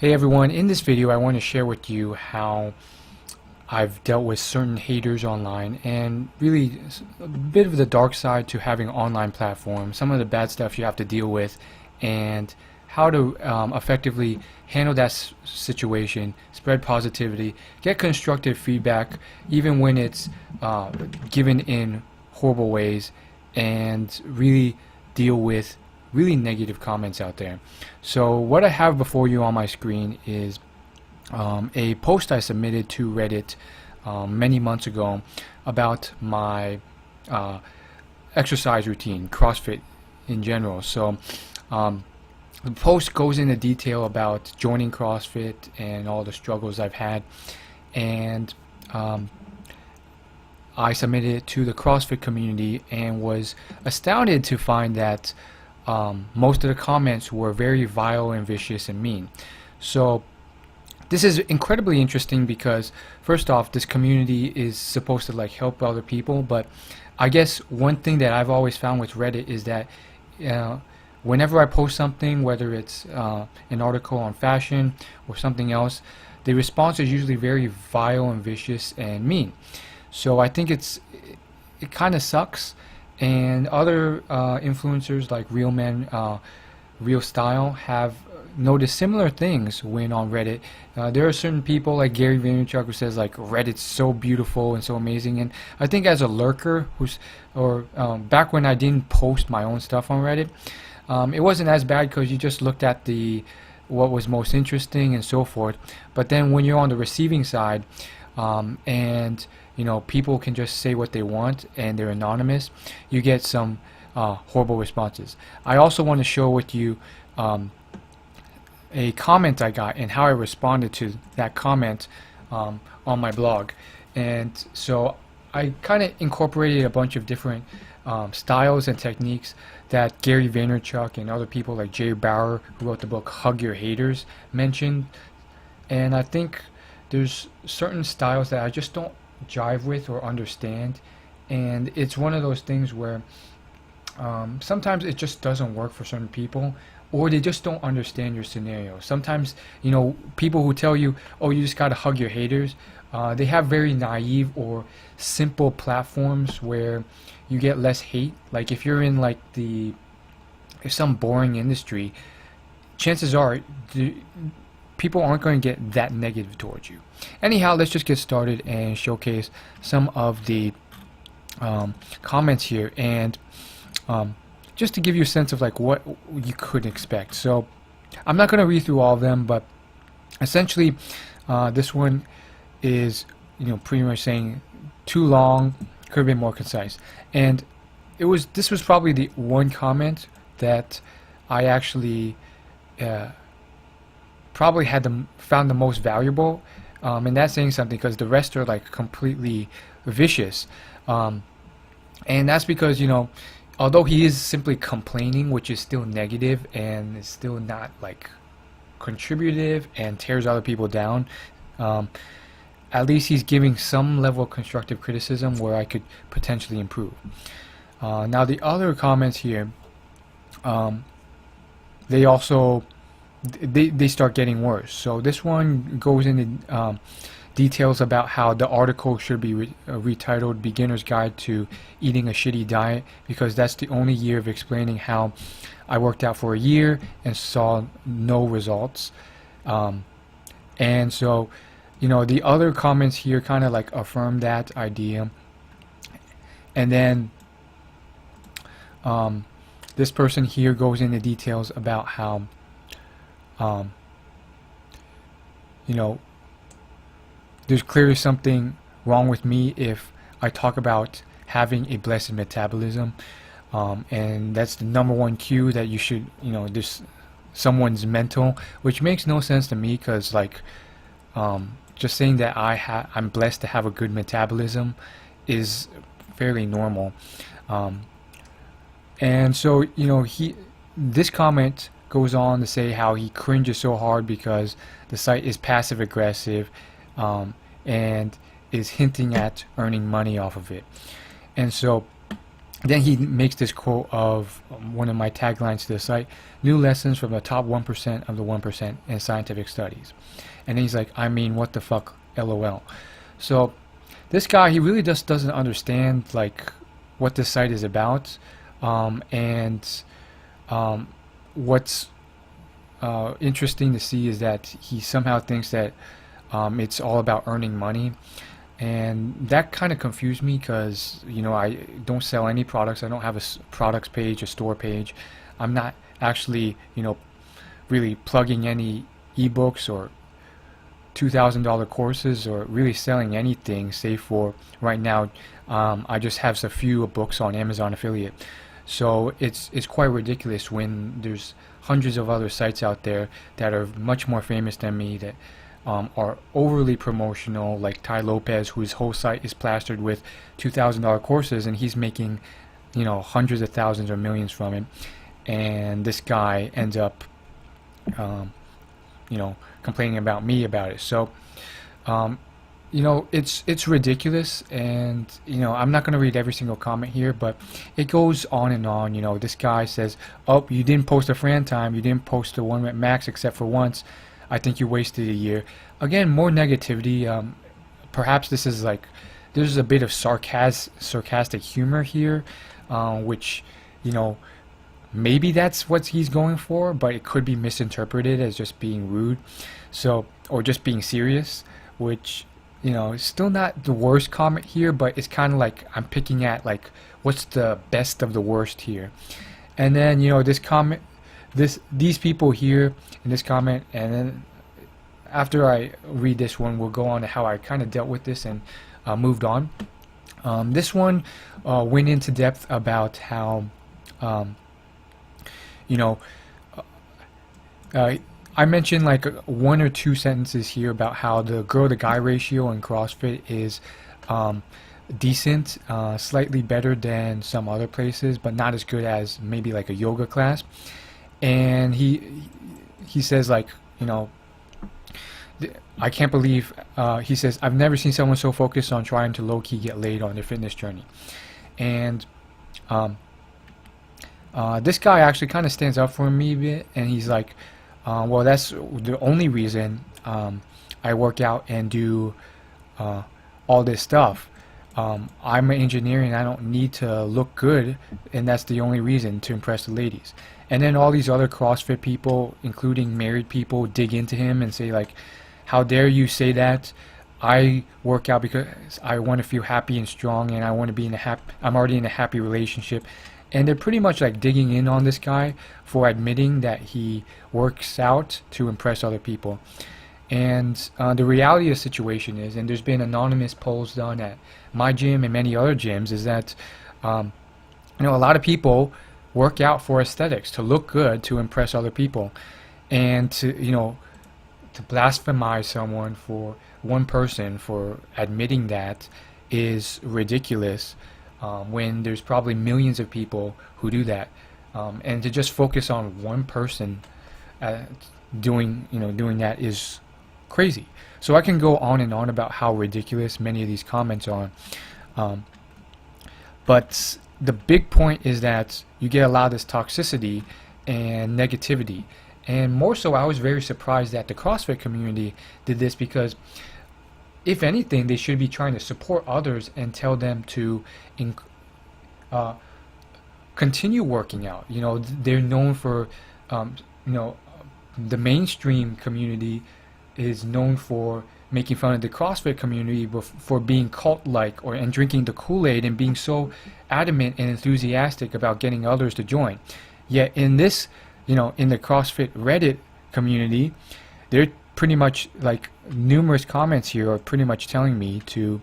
Hey everyone, in this video I want to share with you how I've dealt with certain haters online and really a bit of the dark side to having an online platform, some of the bad stuff you have to deal with, and how to effectively handle that situation, spread positivity, get constructive feedback even when it's given in horrible ways, and really deal with really negative comments out there. So what I have before you on my screen is a post I submitted to Reddit many months ago about my exercise routine, CrossFit in general. So the post goes into detail about joining CrossFit and all the struggles I've had, and I submitted it to the CrossFit community and was astounded to find that most of the comments were very vile and vicious and mean. So this is incredibly interesting because first off, this community is supposed to like help other people, but I guess one thing that I've always found with Reddit is that whenever I post something, whether it's an article on fashion or something else, the response is usually very vile and vicious and mean. So I think it kind of sucks. And other influencers like Real Men, Real Style have noticed similar things when on Reddit. There are certain people like Gary Vaynerchuk who says like Reddit's so beautiful and so amazing. And I think as a lurker, back when I didn't post my own stuff on Reddit, it wasn't as bad because you just looked at what was most interesting and so forth. But then when you're on the receiving side, and people can just say what they want and they're anonymous, you get some horrible responses. I also want to share with you a comment I got and how I responded to that comment on my blog. And so I kind of incorporated a bunch of different styles and techniques that Gary Vaynerchuk and other people like Jay Bauer, who wrote the book Hug Your Haters, mentioned. And I think there's certain styles that I just don't jive with or understand, and it's one of those things where sometimes it just doesn't work for certain people, or they just don't understand your scenario. Sometimes people who tell you, oh, you just gotta hug your haters, they have very naive or simple platforms where you get less hate. Like if you're in like some boring industry, chances are people aren't going to get that negative towards you. Anyhow, let's just get started and showcase some of the comments here, and just to give you a sense of like what you could expect. So I'm not going to read through all of them, but essentially this one is pretty much saying too long, could have been more concise. And this was probably the one comment that I actually probably found the most valuable, and that's saying something because the rest are like completely vicious, and that's because although he is simply complaining, which is still negative and is still not like contributive and tears other people down, at least he's giving some level of constructive criticism where I could potentially improve. Now the other comments here, they also they start getting worse. So this one goes into details about how the article should be retitled Beginner's Guide to Eating a Shitty Diet, because that's the only year of explaining how I worked out for a year and saw no results. And so the other comments here kind of like affirm that idea. And then this person here goes into details about how there's clearly something wrong with me if I talk about having a blessed metabolism, and that's the number one cue that you should, this someone's mental, which makes no sense to me, because like just saying that I'm blessed to have a good metabolism is fairly normal. And so this comment goes on to say how he cringes so hard because the site is passive aggressive and is hinting at earning money off of it. And so Then he makes this quote of one of my taglines to the site: new lessons from the top 1% of the 1% in scientific studies. And then he's like, I mean, what the fuck, LOL. So this guy, he really just doesn't understand like what this site is about, and what's interesting to see is that he somehow thinks that it's all about earning money. And that kind of confused me because, I don't sell any products. I don't have a products page, a store page. I'm not actually, really plugging any ebooks or $2,000 courses or really selling anything, save for right now. I just have a few books on Amazon affiliate. So it's quite ridiculous when there's hundreds of other sites out there that are much more famous than me, that are overly promotional, like Ty Lopez, whose whole site is plastered with $2,000 courses, and he's making, hundreds of thousands or millions from it. And this guy ends up, complaining about me about it. So, it's ridiculous, and I'm not going to read every single comment here, but it goes on and on. This guy says, "Oh, you didn't post a Fran time. You didn't post the one at Max except for once. I think you wasted a year." Again, more negativity. Perhaps this is like, there's a bit of sarcastic humor here, which, maybe that's what he's going for, but it could be misinterpreted as just being rude, or just being serious, which, it's still not the worst comment here, but it's kind of like I'm picking at like what's the best of the worst here. And then, this comment, these people here in this comment, and then after I read this one, we'll go on to how I kind of dealt with this and moved on. This one went into depth about how, I mentioned like one or two sentences here about how the girl-to-guy ratio in CrossFit is decent, slightly better than some other places, but not as good as maybe like a yoga class. And he says like, I can't believe, he says, I've never seen someone so focused on trying to low-key get laid on their fitness journey. And this guy actually kind of stands up for me a bit, and he's like, well, that's the only reason I work out and do all this stuff. I'm an engineer and I don't need to look good, and that's the only reason, to impress the ladies. And then all these other CrossFit people, including married people, dig into him and say like, how dare you say that? I work out because I want to feel happy and strong, and I want to be I'm already in a happy relationship. And they're pretty much like digging in on this guy for admitting that he works out to impress other people. And the reality of the situation is, and there's been anonymous polls done at my gym and many other gyms, is that a lot of people work out for aesthetics, to look good, to impress other people. And to blasphemize someone, for one person for admitting that, is ridiculous, when there's probably millions of people who do that. And to just focus on one person doing that is crazy. So I can go on and on about how ridiculous many of these comments are, but the big point is that you get a lot of this toxicity and negativity. And more so, I was very surprised that the CrossFit community did this, because if anything, they should be trying to support others and tell them to continue working out. They're known for, the mainstream community is known for making fun of the CrossFit community for being cult-like and drinking the Kool-Aid and being so adamant and enthusiastic about getting others to join. Yet in this, in the CrossFit Reddit community, they're pretty much like, numerous comments here are pretty much telling me to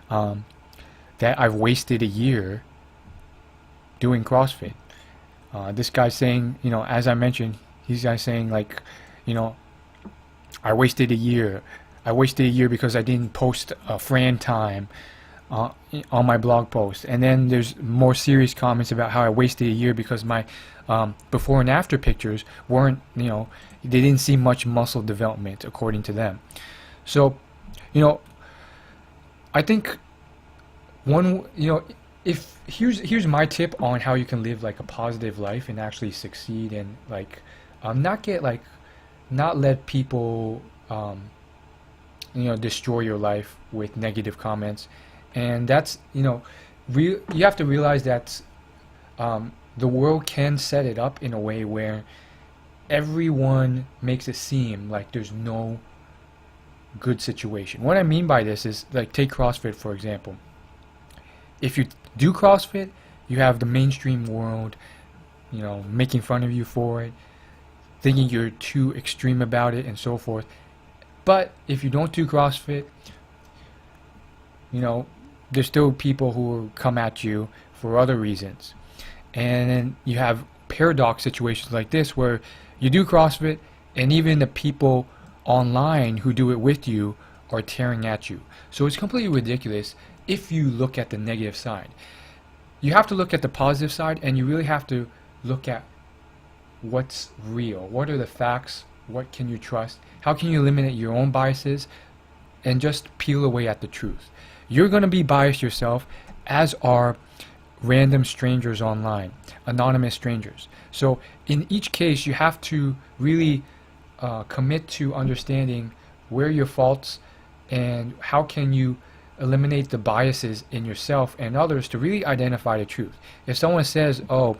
that I've wasted a year doing CrossFit. This guy's saying, as I mentioned, he's saying like, I wasted a year. I wasted a year because I didn't post a Fran time on my blog post. And then there's more serious comments about how I wasted a year because my before and after pictures weren't, they didn't see much muscle development according to them. So, I think if here's my tip on how you can live like a positive life and actually succeed and like not get like not let people destroy your life with negative comments. And that's you have to realize that the world can set it up in a way where everyone makes it seem like there's no good situation. What I mean by this is, like, take CrossFit for example. If you do CrossFit, you have the mainstream world, making fun of you for it, thinking you're too extreme about it, and so forth. But if you don't do CrossFit, there's still people who will come at you for other reasons. And then you have paradox situations like this where you do CrossFit and even the people online who do it with you are tearing at you. So it's completely ridiculous if you look at the negative side. You have to look at the positive side, and you really have to look at what's real. What are the facts? What can you trust? How can you eliminate your own biases and just peel away at the truth? You're going to be biased yourself, as are random strangers online, anonymous strangers. So in each case, you have to really commit to understanding where your faults and how can you eliminate the biases in yourself and others to really identify the truth. If someone says, oh,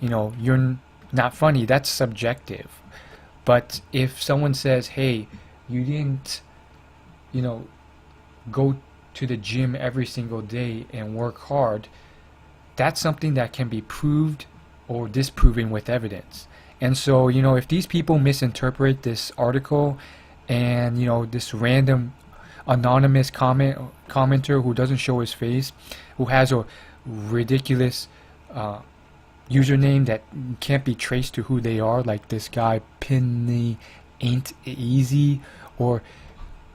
you're not funny, that's subjective. But if someone says, hey, you didn't, go to the gym every single day and work hard, that's something that can be proved or disproven with evidence. And so, if these people misinterpret this article and, this random anonymous commenter who doesn't show his face, who has a ridiculous username that can't be traced to who they are, like this guy Pinny Ain't Easy, or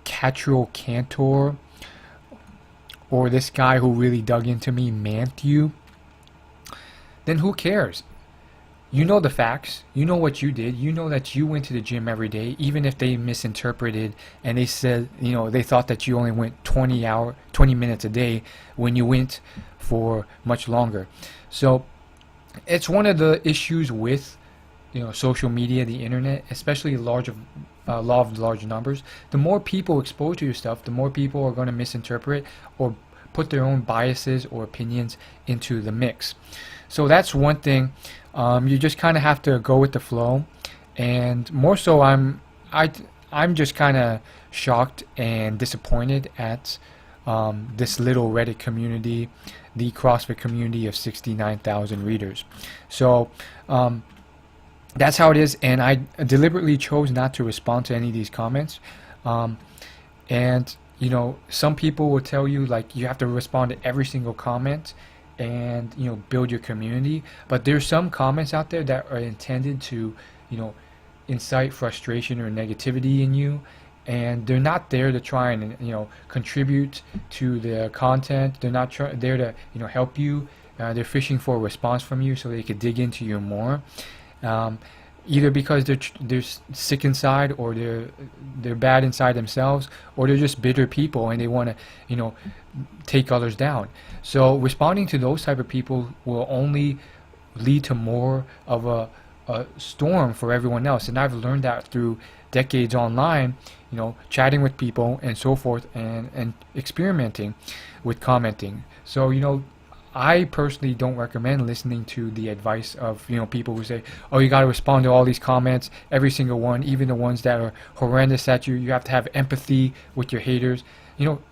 Catrol Cantor, or this guy who really dug into me, Matthew, then who cares? You know the facts. You know what you did. You know that you went to the gym every day, even if they misinterpreted and they said, they thought that you only went 20 minutes a day when you went for much longer. So it's one of the issues with social media, the internet, especially law of large numbers. The more people expose to your stuff, the more people are going to misinterpret or put their own biases or opinions into the mix. So that's one thing. You just kind of have to go with the flow, and more so, I'm just kind of shocked and disappointed at this little Reddit community, the CrossFit community of 69,000 readers. So that's how it is, and I deliberately chose not to respond to any of these comments. And some people will tell you like you have to respond to every single comment and build your community, but there's some comments out there that are intended to incite frustration or negativity in you, and they're not there to try and contribute to the content. They're not there to help you. They're fishing for a response from you so they could dig into you more, either because they're sick inside, or they're bad inside themselves, or they're just bitter people and they want to take others down. So responding to those type of people will only lead to more of a storm for everyone else. And I've learned that through decades online, chatting with people and so forth, and experimenting with commenting. So I personally don't recommend listening to the advice of people who say, oh, you got to respond to all these comments, every single one, even the ones that are horrendous at you. You have to have empathy with your haters.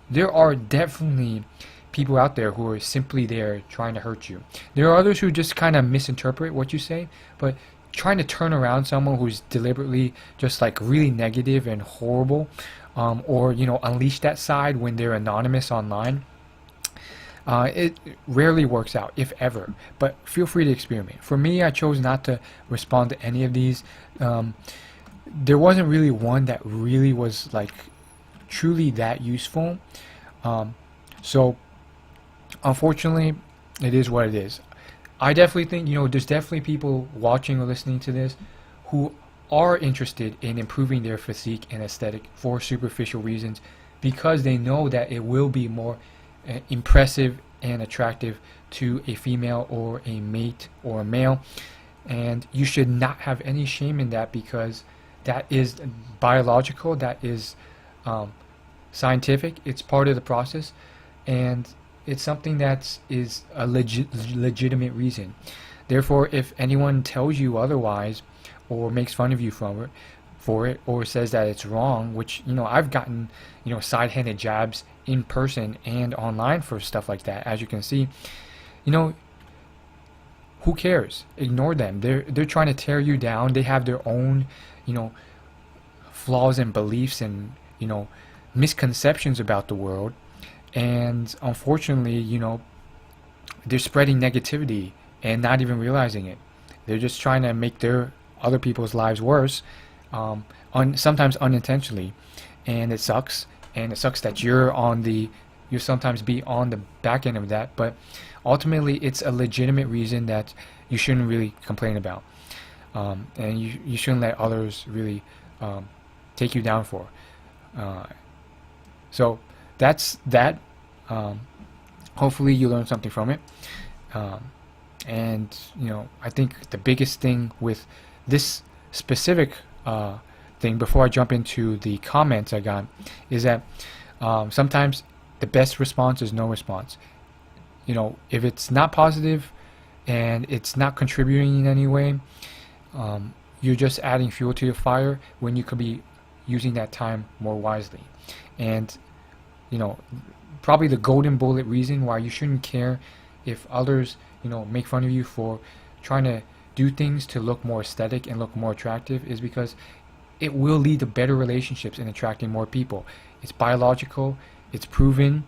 There are definitely people out there who are simply there trying to hurt you. There are others who just kind of misinterpret what you say, but trying to turn around someone who's deliberately just like really negative and horrible, or unleash that side when they're anonymous online, it rarely works out, if ever. But feel free to experiment. For me, I chose not to respond to any of these. There wasn't really one that really was like truly that useful. So unfortunately, it is what it is. I definitely think there's definitely people watching or listening to this who are interested in improving their physique and aesthetic for superficial reasons, because they know that it will be more impressive and attractive to a female or a mate or a male. And you should not have any shame in that, because that is biological, that is scientific, it's part of the process, and it's something that is a legitimate reason. Therefore, if anyone tells you otherwise or makes fun of you for it, or says that it's wrong, which, I've gotten, side-handed jabs in person and online for stuff like that, as you can see, who cares? Ignore them. They're trying to tear you down. They have their own, flaws and beliefs and, misconceptions about the world. And unfortunately, they're spreading negativity and not even realizing it. They're just trying to make their other people's lives worse, sometimes unintentionally. And it sucks. And it sucks that you sometimes be on the back end of that. But ultimately, it's a legitimate reason that you shouldn't really complain about. And you shouldn't let others really take you down for. So that's that. Hopefully you learned something from it. And I think the biggest thing with this specific thing, before I jump into the comments I got, is that sometimes the best response is no response. If it's not positive and it's not contributing in any way, you're just adding fuel to the fire when you could be using that time more wisely. And probably the golden bullet reason why you shouldn't care if others make fun of you for trying to do things to look more aesthetic and look more attractive is because it will lead to better relationships and attracting more people. It's biological, it's proven,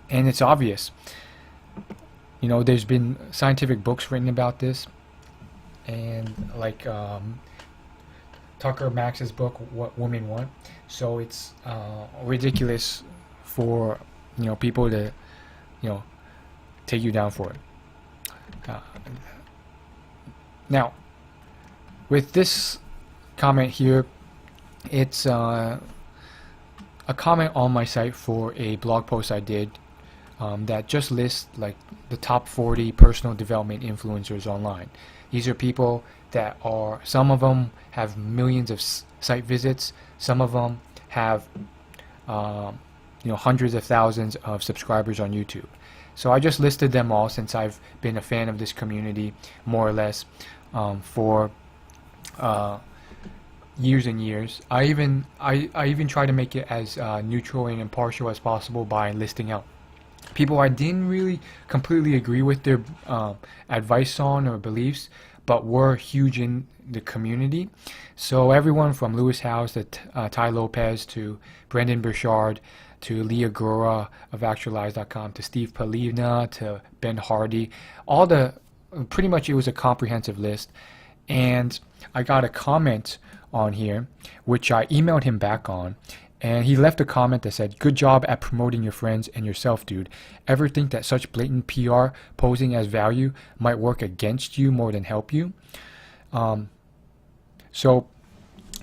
and it's obvious. There's been scientific books written about this, and like Tucker Max's book, What Women Want. So it's ridiculous for people to take you down for it. Now, with this comment here, it's a comment on my site for a blog post I did that just lists like the top 40 personal development influencers online. These are people that some of them have millions of site visits, some of them have hundreds of thousands of subscribers on YouTube. So I just listed them all, since I've been a fan of this community more or less for years and years. I even try to make it as neutral and impartial as possible by listing out people I didn't really completely agree with their advice on or beliefs, but were huge in the community. So everyone from Lewis Howes to Ty Lopez to Brendan Burchard to Leah Gora of Actualize.com to Steve Polina to Ben Hardy, pretty much it was a comprehensive list. And I got a comment on here, which I emailed him back on, and he left a comment that said, "Good job at promoting your friends and yourself, dude. Ever think that such blatant PR posing as value might work against you more than help you?" So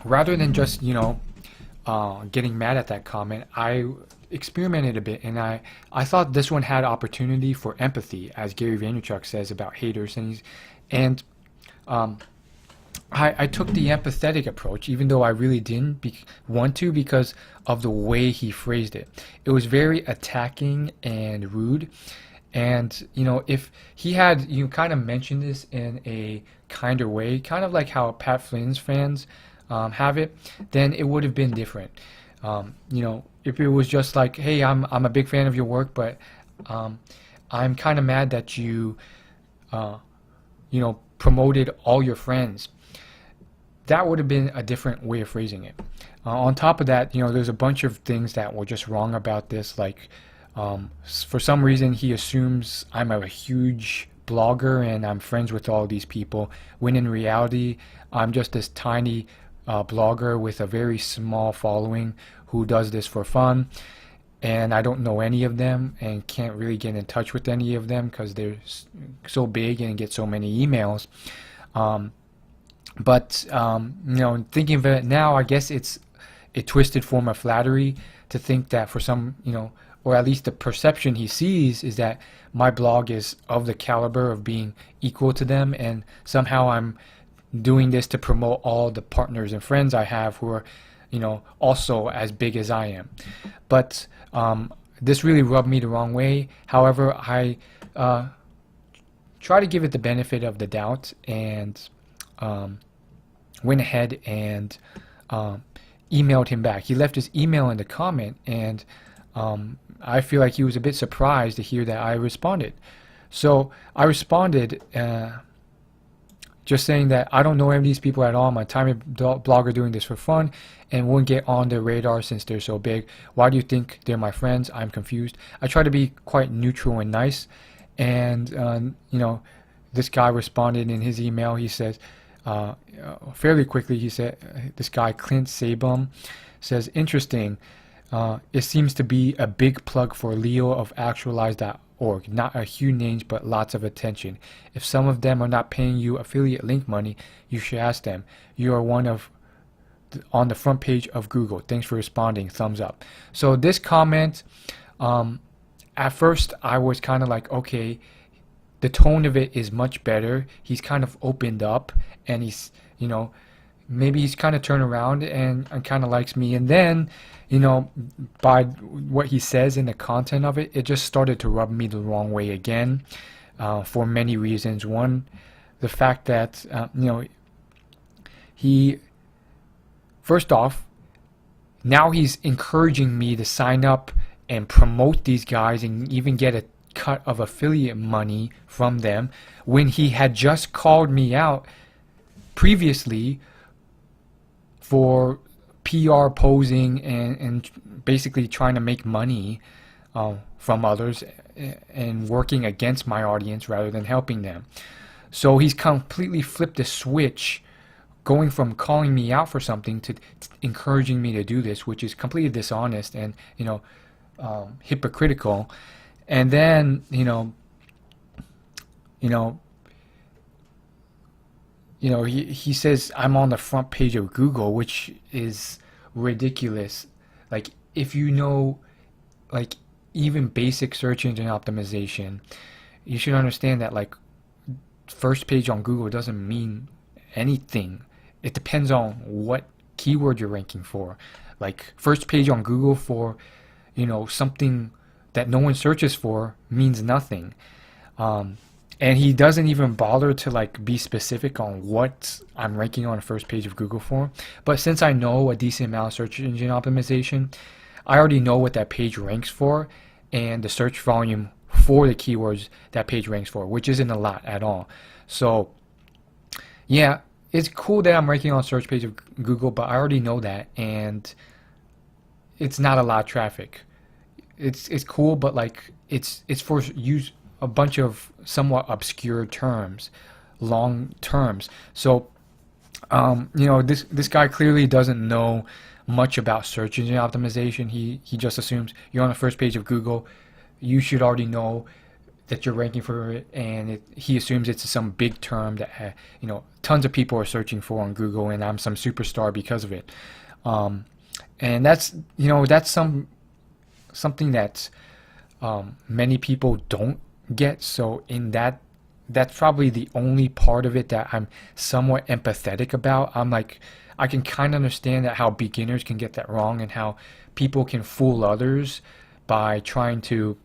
rather than just, getting mad at that comment, I experimented a bit, and I thought this one had opportunity for empathy, as Gary Vaynerchuk says about haters, and I took the empathetic approach, even though I really didn't want to, because of the way he phrased it. It was very attacking and rude. And, if he had, kind of mentioned this in a kinder way, kind of like how Pat Flynn's fans have it, then it would have been different. If it was just like, "Hey, I'm a big fan of your work, but I'm kind of mad that you, promoted all your friends," that would have been a different way of phrasing it. On top of that, there's a bunch of things that were just wrong about this. Like, for some reason, he assumes I'm a huge blogger and I'm friends with all these people, when in reality, I'm just this tiny blogger with a very small following who does this for fun. And I don't know any of them and can't really get in touch with any of them because they're so big and get so many emails. But thinking of it now, I guess it's a twisted form of flattery to think that for some, or at least the perception he sees, is that my blog is of the caliber of being equal to them, and somehow I'm doing this to promote all the partners and friends I have who are, also as big as I am. But this really rubbed me the wrong way. However, I try to give it the benefit of the doubt, and went ahead and emailed him back. He left his email in the comment, and I feel like he was a bit surprised to hear that I responded. So I responded just saying that I don't know any of these people at all. I'm a tiny blogger doing this for fun and wouldn't get on their radar since they're so big. Why do you think they're my friends? I'm confused. I try to be quite neutral and nice. And, this guy responded in his email. He says, fairly quickly, he said, this guy, Clint Sabum, says, interesting. It seems to be a big plug for Leo of Actualize.org. Not a huge names, but lots of attention. If some of them are not paying you affiliate link money, you should ask them. You are one of on the front page of Google. Thanks for responding. Thumbs up. So this comment, at first I was kind of like, okay, the tone of it is much better. He's kind of opened up, and he's, maybe he's kind of turned around and kind of likes me. And then, by what he says in the content of it, it just started to rub me the wrong way again, for many reasons. One, the fact that, he, first off, now he's encouraging me to sign up and promote these guys and even get a cut of affiliate money from them, when he had just called me out previously for PR posing and basically trying to make money from others and working against my audience rather than helping them. So he's completely flipped the switch, going from calling me out for something to encouraging me to do this, which is completely dishonest and hypocritical. And then he says I'm on the front page of Google, which is ridiculous. Like, if like, even basic search engine optimization, you should understand that, like, first page on Google doesn't mean anything. It depends on what keyword you're ranking for. Like, first page on Google for something that no one searches for means nothing. And he doesn't even bother to, like, be specific on what I'm ranking on the first page of Google for. But since I know a decent amount of search engine optimization, I already know what that page ranks for and the search volume for the keywords that page ranks for, which isn't a lot at all. So yeah, it's cool that I'm ranking on search page of Google, but I already know that, and it's not a lot of traffic. It's cool, but, like, it's for use a bunch of somewhat obscure terms, long terms. So this guy clearly doesn't know much about search engine optimization. He just assumes you're on the first page of Google, you should already know that you're ranking for it, and he assumes it's some big term that tons of people are searching for on Google, and I'm some superstar because of it. And that's something that many people don't get. So in that's probably the only part of it that I'm somewhat empathetic about. I'm like, I can kind of understand that how beginners can get that wrong, and how people can fool others by trying to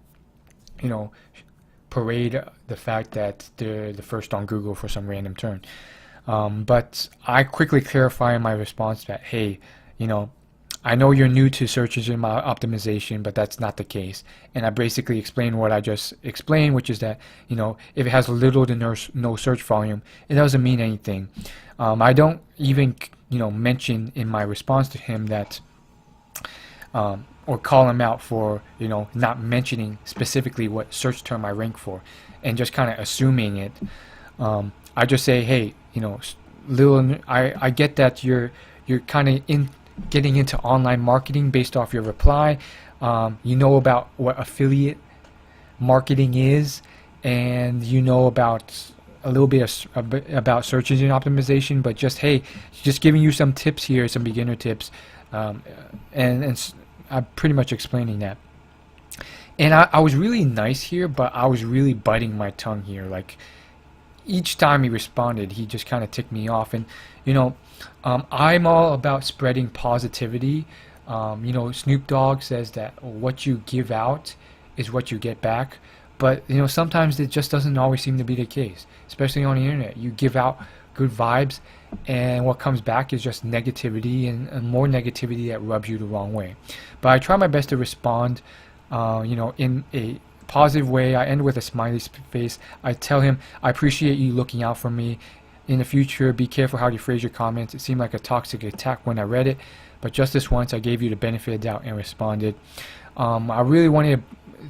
parade the fact that they're the first on Google for some random term. But I quickly clarify in my response that, hey, I know you're new to search engine optimization, but that's not the case. And I basically explained what I just explained, which is that, if it has little to no search volume, it doesn't mean anything. I don't even, mention in my response to him that, or call him out for, not mentioning specifically what search term I rank for, and just kind of assuming it. I just say, hey, I get that you're kind of getting into online marketing based off your reply. About what affiliate marketing is, and about a little bit about search engine optimization, but just giving you some tips here, some beginner tips, and I'm pretty much explaining that. And I was really nice here, but I was really biting my tongue here. Like each time he responded, he just kind of ticked me off. And you know, I'm all about spreading positivity. You know, Snoop Dogg says that what you give out is what you get back. But you know, sometimes it just doesn't always seem to be the case, especially on the internet. You give out good vibes, and what comes back is just negativity and more negativity that rubs you the wrong way. But I try my best to respond, you know, in a positive way. I end with a smiley face. I tell him, I appreciate you looking out for me. In the future, be careful how you phrase your comments. It seemed like a toxic attack when I read it, but just this once, I gave you the benefit of the doubt and responded. I really wanted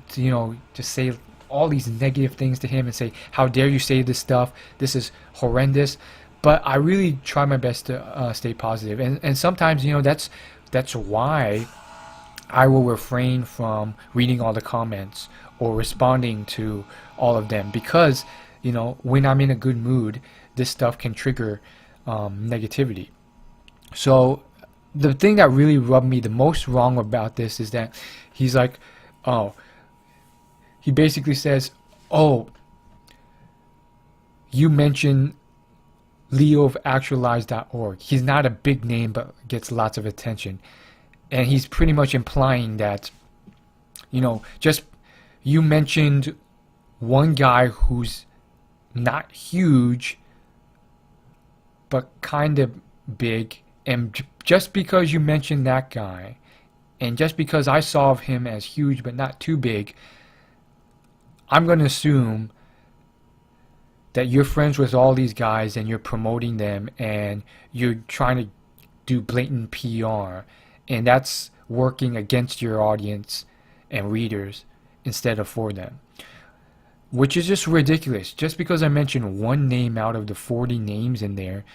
to, you know, just say all these negative things to him and say, how dare you say this stuff? This is horrendous. But I really try my best to stay positive. And sometimes, you know, that's why I will refrain from reading all the comments or responding to all of them, because you know, when I'm in a good mood, this stuff can trigger negativity. So the thing that really rubbed me the most wrong about this is that he's like, oh, he basically says, oh, you mentioned Leo of Actualize.org. He's not a big name, but gets lots of attention. And he's pretty much implying that, you know, just you mentioned one guy who's not huge, but kind of big. And just because you mentioned that guy, and just because I saw of him as huge but not too big, I'm going to assume that you're friends with all these guys and you're promoting them and you're trying to do blatant PR, and that's working against your audience and readers instead of for them, which is just ridiculous. Just because I mentioned one name out of the 40 names in there,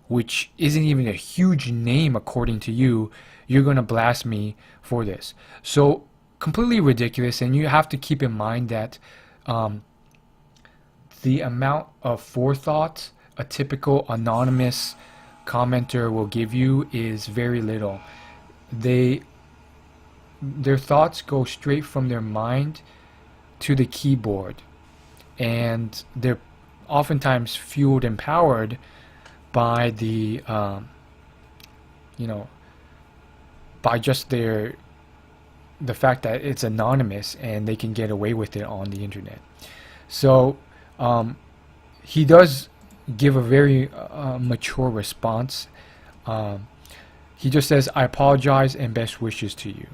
which isn't even a huge name according to you, you're going to blast me for this. So completely ridiculous. And you have to keep in mind that the amount of forethought a typical anonymous commenter will give you is very little. Their thoughts go straight from their mind to the keyboard, and they're oftentimes fueled and powered by the you know, by just the fact that it's anonymous and they can get away with it on the internet. So he does give a very mature response. He just says, I apologize and best wishes to you.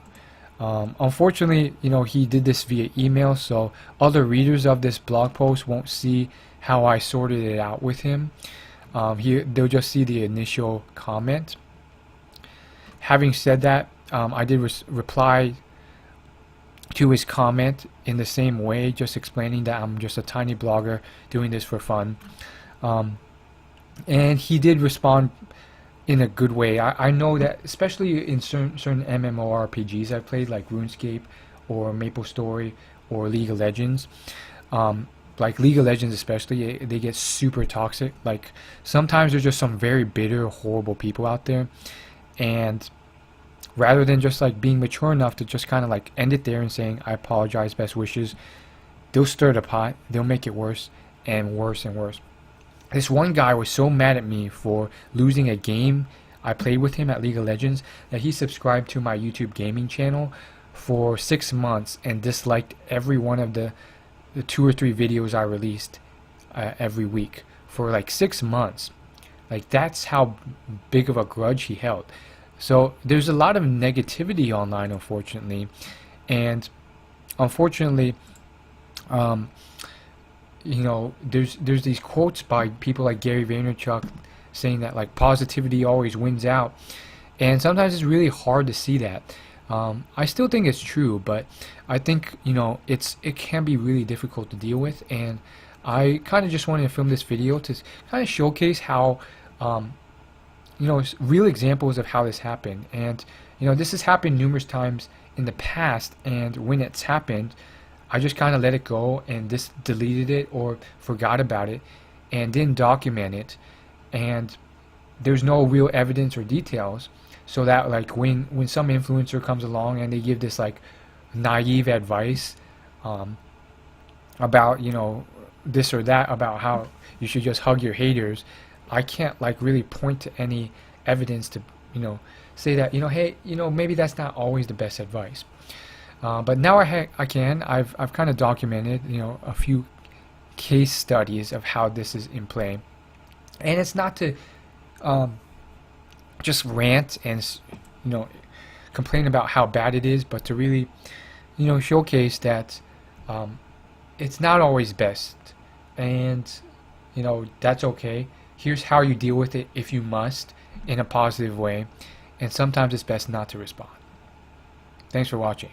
Unfortunately, you know, he did this via email, so other readers of this blog post won't see how I sorted it out with him. They'll just see the initial comment. Having said that, I did reply to his comment in the same way, just explaining that I'm just a tiny blogger doing this for fun. And he did respond in a good way. I know that especially in certain MMORPGs I've played, like RuneScape or MapleStory or League of Legends, like League of Legends especially, they get super toxic. Like sometimes there's just some very bitter, horrible people out there, and rather than just like being mature enough to just kind of like end it there and saying I apologize, best wishes, they'll stir the pot, they'll make it worse and worse and worse. This one guy was so mad at me for losing a game I played with him at League of Legends that he subscribed to my YouTube gaming channel for 6 months and disliked every one of the 2 or 3 videos I released every week for like 6 months. Like that's how big of a grudge he held. So there's a lot of negativity online, unfortunately, and unfortunately, you know, there's these quotes by people like Gary Vaynerchuk saying that like positivity always wins out, and sometimes it's really hard to see that. I still think it's true, but I think, you know, it can be really difficult to deal with, and I kind of just wanted to film this video to kind of showcase how you know, real examples of how this happened. And you know, this has happened numerous times in the past, and when it's happened, I just kind of let it go and just deleted it or forgot about it and didn't document it, and there's no real evidence or details, so that like when some influencer comes along and they give this like naive advice about, this or that, about how you should just hug your haters, I can't like really point to any evidence to, say that, hey, maybe that's not always the best advice. But now I can. I've kind of documented, a few case studies of how this is in play, and it's not to just rant and complain about how bad it is, but to really showcase that it's not always best, and that's okay. Here's how you deal with it if you must, in a positive way, and sometimes it's best not to respond. Thanks for watching.